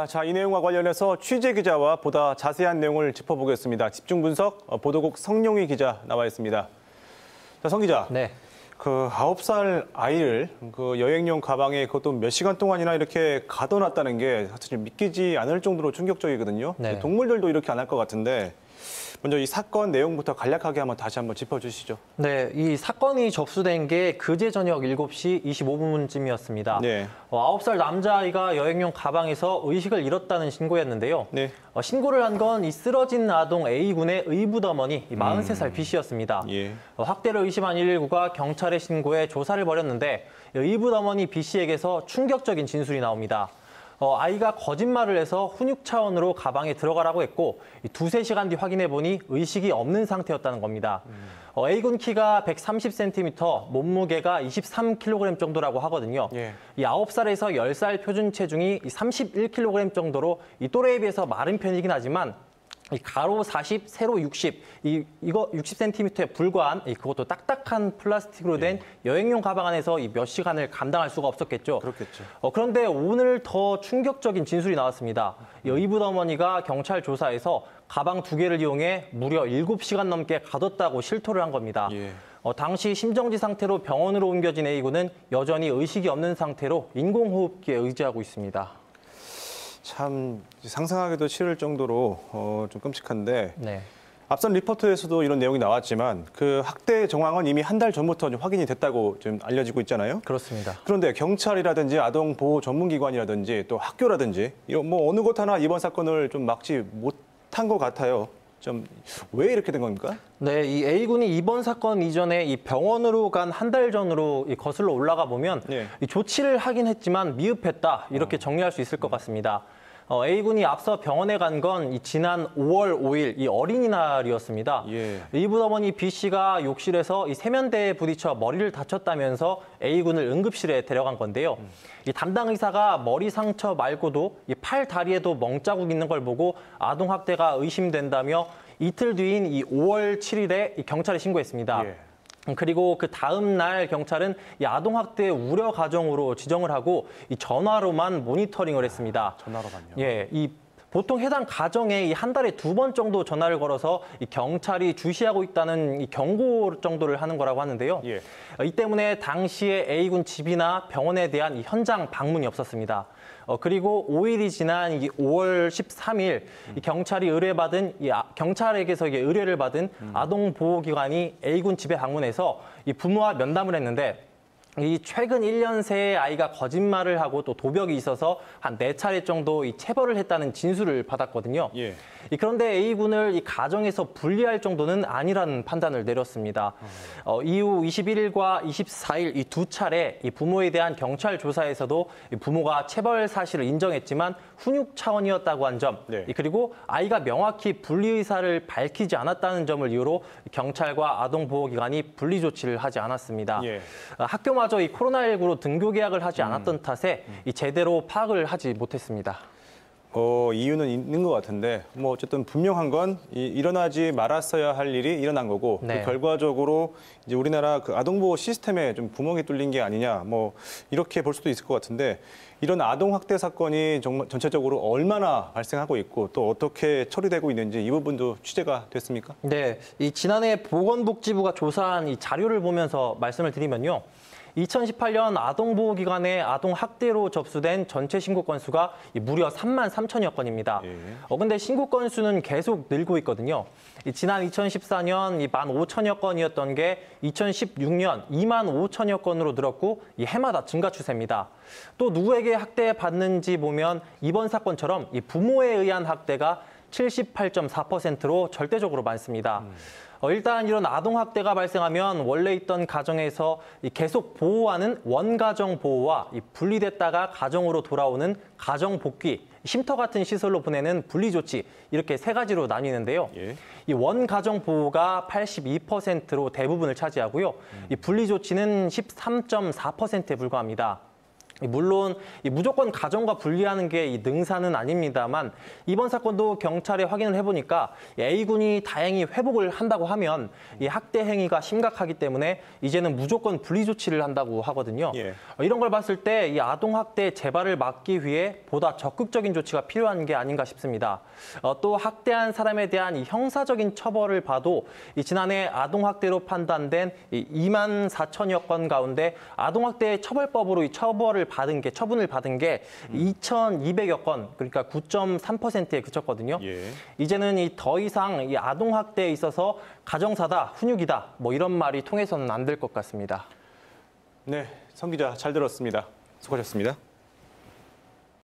자, 이 내용과 관련해서 취재 기자와 보다 자세한 내용을 짚어보겠습니다. 집중 분석 보도국 성룡희 기자 나와 있습니다. 자, 성 기자. 네. 그 9살 아이를 그 여행용 가방에 그것도 몇 시간 동안이나 이렇게 가둬놨다는 게 사실 믿기지 않을 정도로 충격적이거든요. 네. 동물들도 이렇게 안 할 것 같은데 먼저 이 사건 내용부터 간략하게 다시 한번 짚어주시죠. 네, 이 사건이 접수된 게 그제 저녁 7시 25분쯤이었습니다. 네. 9살 남자아이가 여행용 가방에서 의식을 잃었다는 신고였는데요. 네. 신고를 한 건 이 쓰러진 아동 A군의 의붓어머니 43살 B씨였습니다. 예. 학대를 의심한 119가 경찰에 신고해 조사를 벌였는데 의붓어머니 B씨에게서 충격적인 진술이 나옵니다. 아이가 거짓말을 해서 훈육 차원으로 가방에 들어가라고 했고 두세 시간 뒤 확인해 보니 의식이 없는 상태였다는 겁니다. A군 키가 130cm, 몸무게가 23kg 정도라고 하거든요. 예. 이 9살에서 10살 표준 체중이 31kg 정도로 이 또래에 비해서 마른 편이긴 하지만 이 가로 40, 세로 60, 이거 60cm에 불과한 그것도 딱딱한 플라스틱으로 된 여행용 가방 안에서 몇 시간을 감당할 수가 없었겠죠. 그렇겠죠. 그런데 오늘 더 충격적인 진술이 나왔습니다. 이 의붓 어머니가 경찰 조사에서 가방 2개를 이용해 무려 7시간 넘게 가뒀다고 실토를 한 겁니다. 예. 당시 심정지 상태로 병원으로 옮겨진 A군은 여전히 의식이 없는 상태로 인공호흡기에 의지하고 있습니다. 참 상상하기도 싫을 정도로 좀 끔찍한데 네. 앞선 리포트에서도 이런 내용이 나왔지만 그 학대 정황은 이미 한 달 전부터 좀 확인이 됐다고 좀 알려지고 있잖아요. 그렇습니다. 그런데 경찰이라든지 아동보호 전문기관이라든지 또 학교라든지 이런 어느 곳 하나 이번 사건을 좀 막지 못한 것 같아요. 좀 왜 이렇게 된 겁니까? 네, 이 A군이 이번 사건 이전에 이 병원으로 간 한 달 전으로 거슬러 올라가 보면 네. 이 조치를 하긴 했지만 미흡했다 이렇게 정리할 수 있을 것 같습니다. A군이 앞서 병원에 간 건 지난 5월 5일 이 어린이날이었습니다. 예. 의붓 어머니 B씨가 욕실에서 이 세면대에 부딪혀 머리를 다쳤다면서 A군을 응급실에 데려간 건데요. 이 담당 의사가 머리 상처 말고도 이 팔 다리에도 멍자국 있는 걸 보고 아동 학대가 의심된다며 이틀 뒤인 이 5월 7일에 경찰에 신고했습니다. 예. 그리고 그 다음 날 경찰은 이 아동학대 우려 가정으로 지정을 하고 이 전화로만 모니터링을 했습니다. 전화로만요. 예, 보통 해당 가정에 이 한 달에 2번 정도 전화를 걸어서 이 경찰이 주시하고 있다는 이 경고 정도를 하는 거라고 하는데요. 예. 이 때문에 당시에 A군 집이나 병원에 대한 이 현장 방문이 없었습니다. 그리고 5일이 지난 이 5월 13일 이 경찰이 의뢰받은 경찰에게서 의뢰를 받은 아동보호기관이 A군 집에 방문해서 이 부모와 면담을 했는데 이 최근 1년 새에 아이가 거짓말을 하고 또 도벽이 있어서 한 4차례 정도 체벌을 했다는 진술을 받았거든요. 예. 그런데 A군을 이 가정에서 분리할 정도는 아니라는 판단을 내렸습니다. 이후 21일과 24일 이 2차례 이 부모에 대한 경찰 조사에서도 이 부모가 체벌 사실을 인정했지만 훈육 차원이었다고 한 점, 네. 그리고 아이가 명확히 분리 의사를 밝히지 않았다는 점을 이유로 경찰과 아동보호기관이 분리 조치를 하지 않았습니다. 예. 학교마저 이 코로나19로 등교 계약을 하지 않았던 탓에 이 제대로 파악을 하지 못했습니다. 이유는 있는 것 같은데 어쨌든 분명한 건 일어나지 말았어야 할 일이 일어난 거고 네. 그 결과적으로 이제 우리나라 그 아동보호 시스템에 좀 구멍이 뚫린 게 아니냐 이렇게 볼 수도 있을 것 같은데 이런 아동 학대 사건이 정말 전체적으로 얼마나 발생하고 있고 또 어떻게 처리되고 있는지 이 부분도 취재가 됐습니까? 네, 지난해 보건복지부가 조사한 이 자료를 보면서 말씀을 드리면요. 2018년 아동보호기관의 아동학대로 접수된 전체 신고 건수가 무려 3만 3천여 건입니다. 예. 근데 신고 건수는 계속 늘고 있거든요. 지난 2014년 1만 5천여 건이었던 게 2016년 2만 5천여 건으로 늘었고 해마다 증가 추세입니다. 또 누구에게 학대받는지 보면 이번 사건처럼 부모에 의한 학대가 78.4%로 절대적으로 많습니다. 일단 이런 아동학대가 발생하면 원래 있던 가정에서 계속 보호하는 원가정 보호와 분리됐다가 가정으로 돌아오는 가정 복귀, 쉼터 같은 시설로 보내는 분리 조치 이렇게 세 가지로 나뉘는데요. 예. 이 원가정 보호가 82%로 대부분을 차지하고요. 이 분리 조치는 13.4%에 불과합니다. 물론 이 무조건 가정과 분리하는 게 이 능사는 아닙니다만 이번 사건도 경찰에 확인을 해보니까 A군이 다행히 회복을 한다고 하면 이 학대 행위가 심각하기 때문에 이제는 무조건 분리 조치를 한다고 하거든요. 예. 이런 걸 봤을 때 이 아동 학대 재발을 막기 위해 보다 적극적인 조치가 필요한 게 아닌가 싶습니다. 또 학대한 사람에 대한 이 형사적인 처벌을 봐도 이 지난해 아동 학대로 판단된 이 2만 4천여 건 가운데 아동 학대 처벌법으로 이 처분을 받은 게 2,200여 건, 그러니까 9.3%에 그쳤거든요. 예. 이제는 더 이상 이 아동 학대에 있어서 가정사다, 훈육이다, 뭐 이런 말이 통해서는 안 될 것 같습니다. 네, 성 기자 잘 들었습니다. 수고하셨습니다.